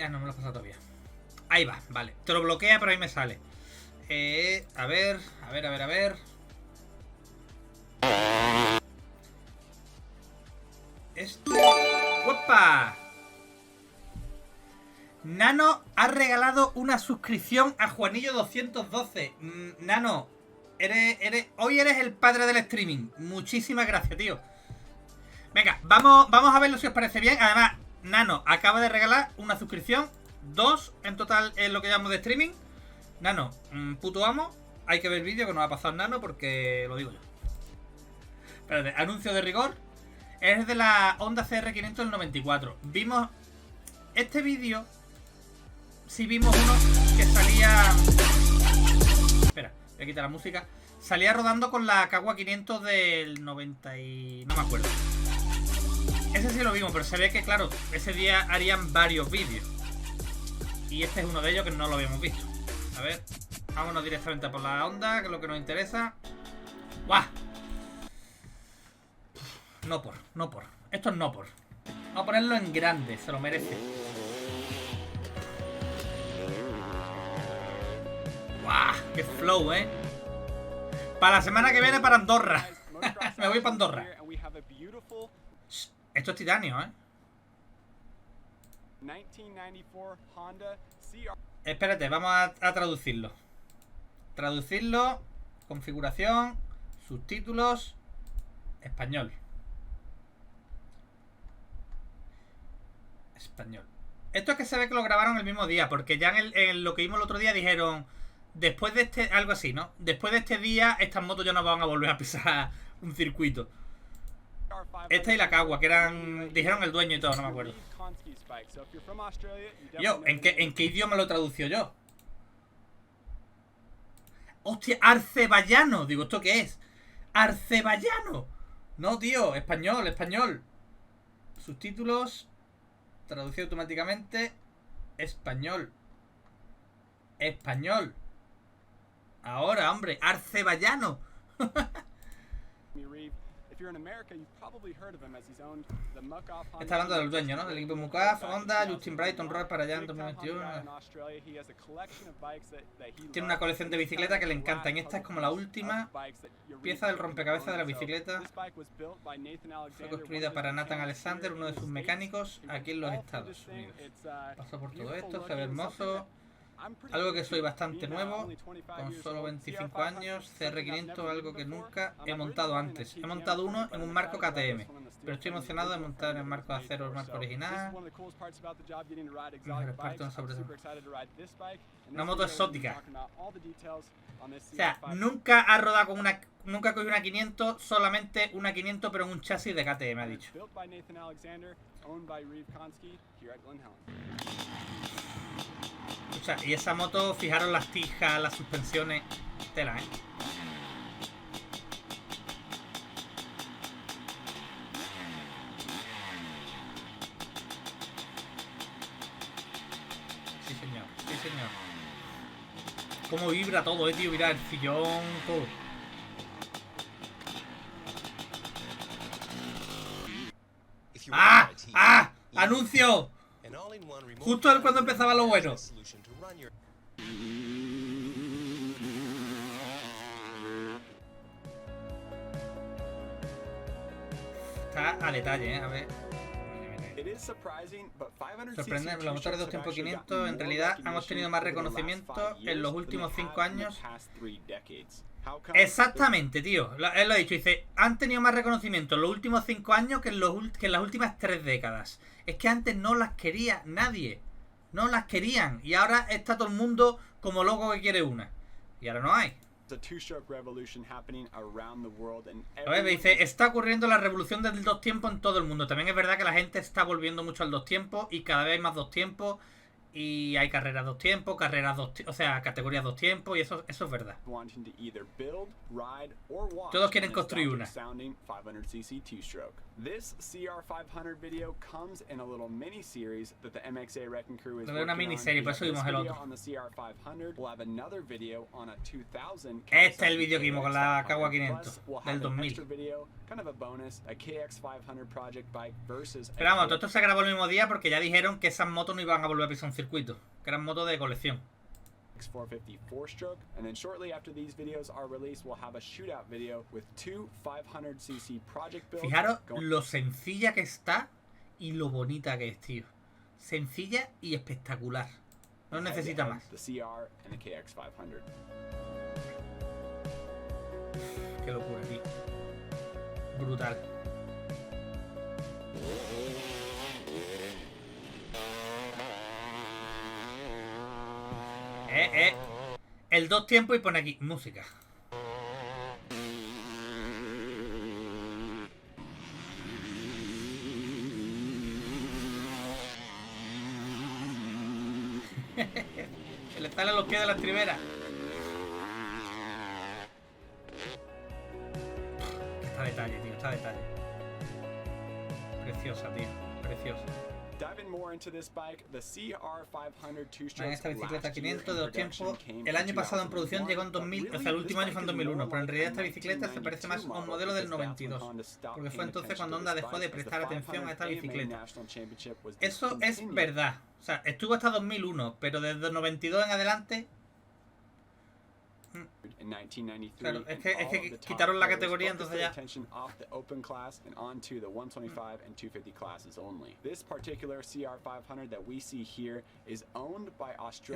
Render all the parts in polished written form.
No me lo he pasado todavía. Ahí va, vale. Te lo bloquea, pero ahí me sale. A ver. ¡Opa! Nano ha regalado una suscripción a Juanillo 212. Nano, hoy eres el padre del streaming. Muchísimas gracias, tío. Venga, vamos a verlo si os parece bien. Además, Nano acaba de regalar una suscripción. 2 en total es lo que llamamos de streaming. Nano, puto amo. Hay que ver el vídeo que nos ha pasado Nano porque lo digo yo. Espérate, anuncio de rigor. Es de la Honda CR500 del 94. Vimos este vídeo. Sí vimos uno que salía... Espera, voy a quitar la música. Salía rodando con la KAWASAKI del 90 y... no me acuerdo. Ese sí lo vimos, pero se ve que, claro, ese día harían varios vídeos. Y este es uno de ellos que no lo habíamos visto. A ver, vámonos directamente por la Honda, que es lo que nos interesa. ¡Guau! No por. Esto es no por. Vamos a ponerlo en grande, se lo merece. ¡Guau! ¡Qué flow, Para la semana que viene para Andorra. Me voy para Andorra. Esto es titanio, Espérate, vamos a traducirlo. Traducirlo. Configuración. Subtítulos. Español. Esto es que se ve que lo grabaron el mismo día, porque ya en lo que vimos el otro día dijeron, después de este, algo así, ¿no? Después de este día, estas motos ya no van a volver a pisar un circuito. Esta y la Kawa, que eran, dijeron el dueño y todo, no me acuerdo. Yo, ¿en qué idioma lo tradució yo? ¡Hostia! ¡Arceballano! Digo, ¿esto qué es? ¡Arceballano! No, tío, español. Subtítulos. Traducido automáticamente. Español. Ahora, hombre, arceballano. Está hablando del dueño, ¿no? Del equipo Mucaf, Honda, Justin Brighton, Roll para allá en 2021. Tiene una colección de bicicletas que le encantan. Esta es como la última pieza del rompecabezas de la bicicleta. Fue construida para Nathan Alexander, uno de sus mecánicos, aquí en los Estados Unidos. Pasó por todo esto, se ve hermoso. Algo que soy bastante nuevo, con solo 25 años, CR500, algo que nunca he montado antes. He montado uno en un marco KTM, pero estoy emocionado de montar en el marco de acero, el marco original. Una moto exótica. O sea, nunca ha rodado con una... Nunca ha cogido una 500, solamente una 500, pero en un chasis de KTM, ha dicho. O sea, y esa moto, fijaros las tijas, las suspensiones, tela, Sí, señor. Cómo vibra todo, tío, mira el sillón, todo. ¡Ah! ¡Ah! ¡Anuncio! Justo cuando empezaba lo bueno. Está a detalle, a ver. Sorprende, los motores de 2 tiempos 500 en realidad hemos tenido más reconocimiento en los últimos 5 años. Exactamente, tío. Él lo ha dicho, dice, han tenido más reconocimiento en los últimos 5 años que en las últimas 3 décadas. Es que antes no las quería nadie. No las querían. Y ahora está todo el mundo como loco que quiere una. Y ahora no hay. A ver, me dice, está ocurriendo la revolución del 2 tiempos en todo el mundo. También es verdad que la gente está volviendo mucho al 2 tiempos y cada vez hay más 2 tiempos. Y hay carreras 2 tiempos, o sea, categorías 2 tiempos, y eso es verdad. Todos quieren construir una. Lo de una miniserie, por eso vimos el otro. Este es el vídeo que vimos con la KAWASAKI 500 del 2000. kind of a bonus, a KX 500 project bike versus. Pero vamos, todo esto se grabó el mismo día porque ya dijeron que esas motos no iban a volver a pisar un circuito, que eran motos de colección. 450 4-stroke, and then shortly after these videos are released, we'll have a shootout video with 2 500cc project builds. Fijaros lo sencilla que está y lo bonita que es, tío. Sencilla y espectacular. No necesita más. The CR and the KX 500. Qué locura, tío. Brutal. El 2 tiempos y pone aquí música. Se le salen los pies de la estribera. Está detalle, tío, está detalle. Preciosa, tío, preciosa. Diving more into this bike, the CR500 two-stroke. Esta bicicleta 500 de 2 tiempos, el año pasado en producción llegó en 2000, o sea, el último año fue en 2001, pero en realidad esta bicicleta se parece más a un modelo del 92, porque fue entonces cuando Honda dejó de prestar atención a esta bicicleta. Eso es verdad, o sea, estuvo hasta 2001, pero desde el 92 en adelante... Claro, es que quitaron la categoría, entonces ya. Es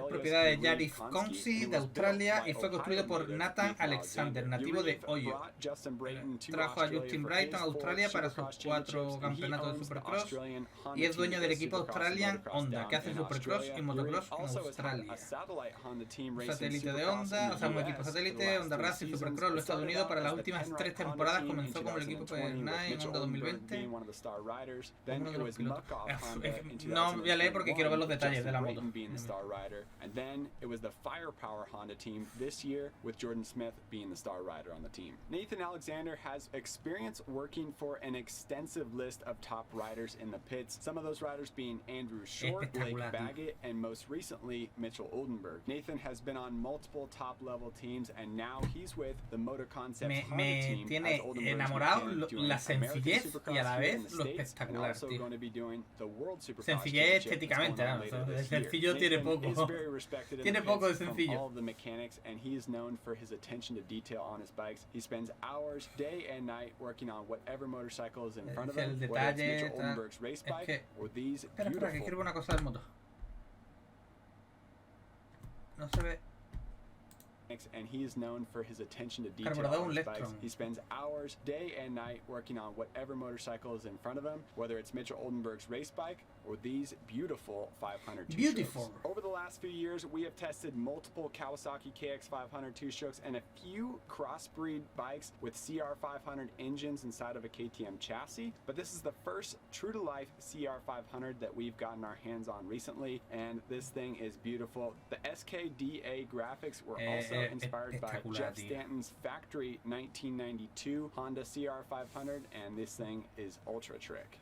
propiedad de Yarif Consi de Australia y fue construido por Nathan Alexander, nativo de Ohio. Trajo a Justin Brighton a Australia para sus 4 campeonatos de Supercross y es dueño del equipo Australian Honda, que hace Supercross y motocross en Australia. Un satélite de Honda, o sea, un equipo satélite, Honda Racing, Supercross, los Estados Unidos. Para las últimas 3 temporadas comenzó como el equipo Nine, Honda 2020. Uno de los pilotos. No voy a leer porque quiero ver los detalles de la moto. And then it was the Firepower Honda team this year, with Jordan Smith being the star rider on the team. Nathan Alexander has experience working for an extensive list of top riders in the pits, some of those riders being Andrew Short, Blake Baggett, and most recently Mitchell Oldenburg. Nathan has been on multiple top-level teams, and now he's with the Motor Concepts Honda team. Me tiene enamorado la sencillez y a la vez lo espectacular, tío. Sencillez estéticamente, ¿no? El sencillo tiene poco. Tiene poco de sencillo. All of the mechanics, and he is known for his attention to detail on his bikes. He spends hours day and night working on whatever motorcycle is in front of him, whether it's Mitchell Oldenburg's race bike or these beautiful. Espera, que quiero ver una cosa del moto. No se ve. And he is known for his attention to detail on his bikes. He spends hours day and night working on whatever motorcycle is in front of him, whether it's Mitchell Oldenburg's race bike or these beautiful 500 two-strokes. Over the last few years, we have tested multiple Kawasaki KX 500 two-strokes and a few crossbreed bikes with CR500 engines inside of a KTM chassis, but this is the first true-to-life CR500 that we've gotten our hands on recently, and this thing is beautiful. The SKDA graphics were also inspired by Jeff Stanton's factory 1992 Honda CR500, and this thing is ultra trick.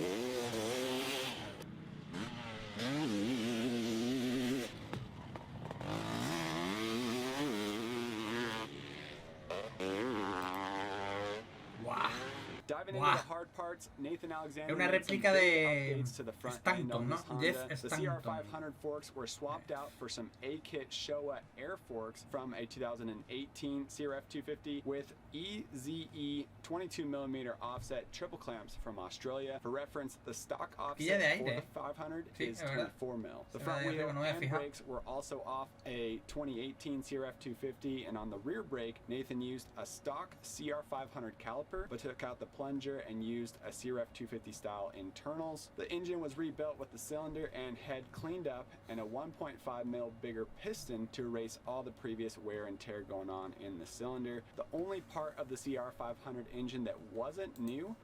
Es una réplica de Stanton, ¿no? Jeff Stanton. The CR500 forks were swapped out for some A-Kit Showa air forks from a 2018 CRF250 with EZE 22mm offset triple clamps from Australia. For reference, the stock offset for the 500 is 24mm. The front wheel and brakes were also off a 2018 CRF250, and on the rear brake, Nathan used a stock CR500 caliper, but took out the plunger and used a CRF250 style internals. The engine was rebuilt with the cylinder and head cleaned up and a 1.5mm bigger piston to erase all the previous wear and tear going on in the cylinder. The only part of the CR500 engine that wasn't new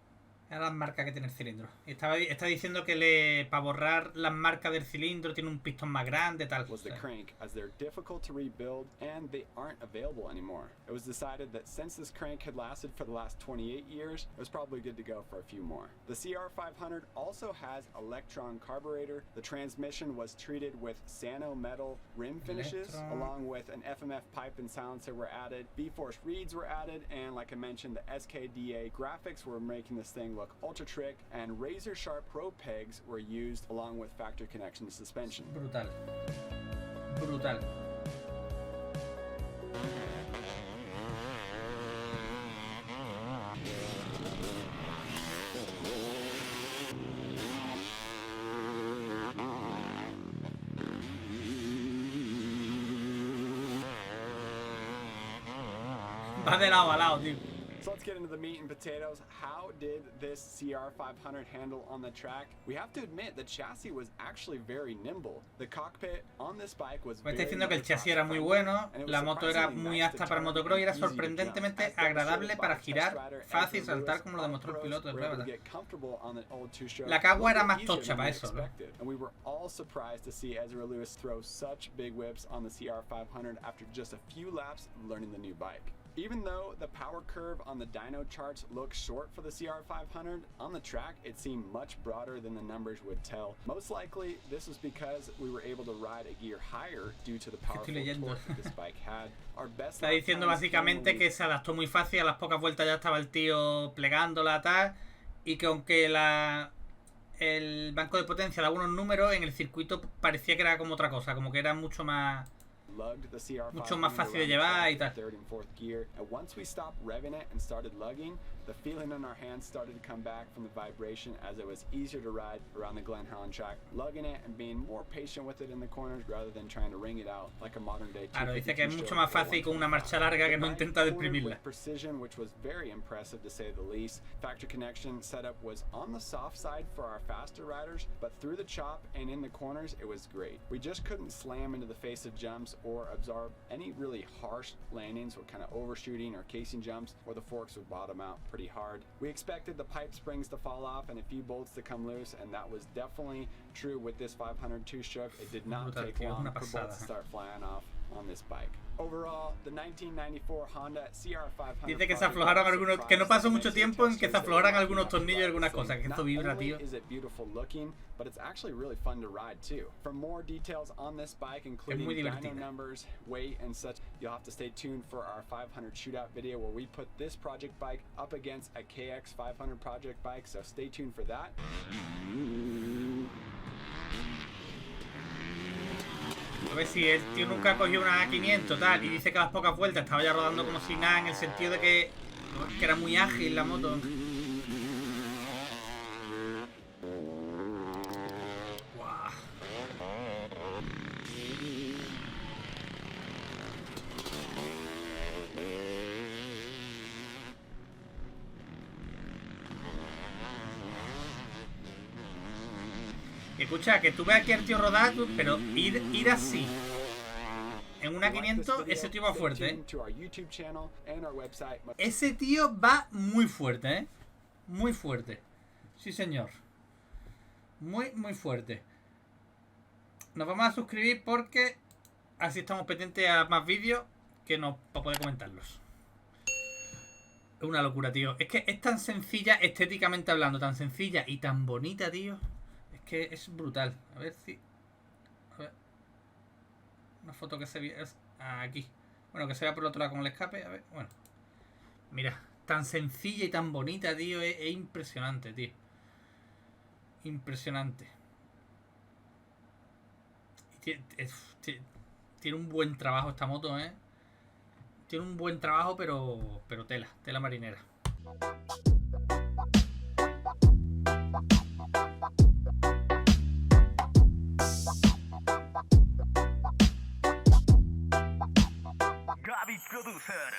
Era las marcas que tiene el cilindro. Y está diciendo que para borrar las marcas del cilindro tiene un pistón más grande, tal. Was the crank, as they're difficult to rebuild and they aren't available anymore. It was decided that since this crank had lasted for the last 28 years, it was probably good to go for a few more. The CR500 also has electron carburetor. The transmission was treated with Sano metal rim finishes, along with an FMF pipe and silencer were added. B-Force reeds were added, and like I mentioned, the SKDA graphics were making this thing look ultra trick, and razor sharp pro pegs were used along with factory connection suspension. Brutal. Brutal. Va de lado a lado, tío. So let's get into the meat and potatoes. How did this CR500 handle on the track? We have to admit the chassis was actually very nimble. The cockpit on this bike was Me está diciendo que el chasis era muy bueno, la moto era muy apta para motocross y era sorprendentemente agradable para girar, fácil saltar como lo demostró el piloto de prueba. La Kawa era más tocha para eso, ¿no? And we were all surprised to see Ezra Lewis throw such big whips on the CR500 after just a few laps learning the new bike. Even though the power curve on the dyno charts looks short for the CR500, on the track it seemed much broader than the numbers would tell. Most likely, this was because we were able to ride a gear higher due to the powerful torque that this bike had. Our best Está diciendo básicamente que se adaptó muy fácil, a las pocas vueltas ya estaba el tío plegándola tal, y que aunque el banco de potencia da unos números, en el circuito parecía que era como otra cosa, como que era mucho más fácil de llevar y tal. The feeling in our hands started to come back from the vibration as it was easier to ride around the Glen Helen track, lugging it and being more patient with it in the corners rather than trying to ring it out like a modern day. Claro, dice que es mucho más fácil con una marcha larga que no intenta deprimirla. Precision, which was very impressive to say the least. Factory connection setup was on the soft side for our faster riders, but through the chop and in the corners it was great. We just couldn't slam into the face of jumps or absorb any really harsh landings or kind of overshooting or casing jumps, or the forks would bottom out pretty hard. We expected the pipe springs to fall off and a few bolts to come loose, and that was definitely true with this 500 two-stroke. It did not take long for bolts to start flying off on this bike. Overall, the 1994 Honda CR500. Dice que se aflojaron algunos, que no pasó mucho tiempo en que se aflojaran algunos tornillos y algunas cosas, que esto vibra, tío. Is it beautiful looking, but it's actually really fun to ride too. For more details on this bike, including dyno numbers, weight, and such, you'll have to stay tuned for our 500 shootout video where we put this project bike up against a KX 500 project bike. So stay tuned for that. A ver si el tío nunca cogió una 500 tal, y dice que a las pocas vueltas estaba ya rodando como si nada, en el sentido de que era muy ágil la moto. Wow. Escucha, que tú ves aquí al tío rodar, pero ir así en una 500, ese tío va fuerte, ¿eh? Ese tío va muy fuerte, ¿eh? Muy fuerte. Sí, señor. Muy, muy fuerte. Nos vamos a suscribir porque así estamos pendientes a más vídeos para poder comentarlos. Es una locura, tío. Es que es tan sencilla, estéticamente hablando, tan sencilla y tan bonita, tío. Que es brutal. A ver si... A ver. Una foto que se vea... Aquí. Bueno, que se vea por el otro lado con el escape. A ver, bueno. Mira, tan sencilla y tan bonita, tío. Es impresionante, tío. Impresionante. Tiene un buen trabajo esta moto, ¿eh? Tiene un buen trabajo, pero tela marinera. Producer.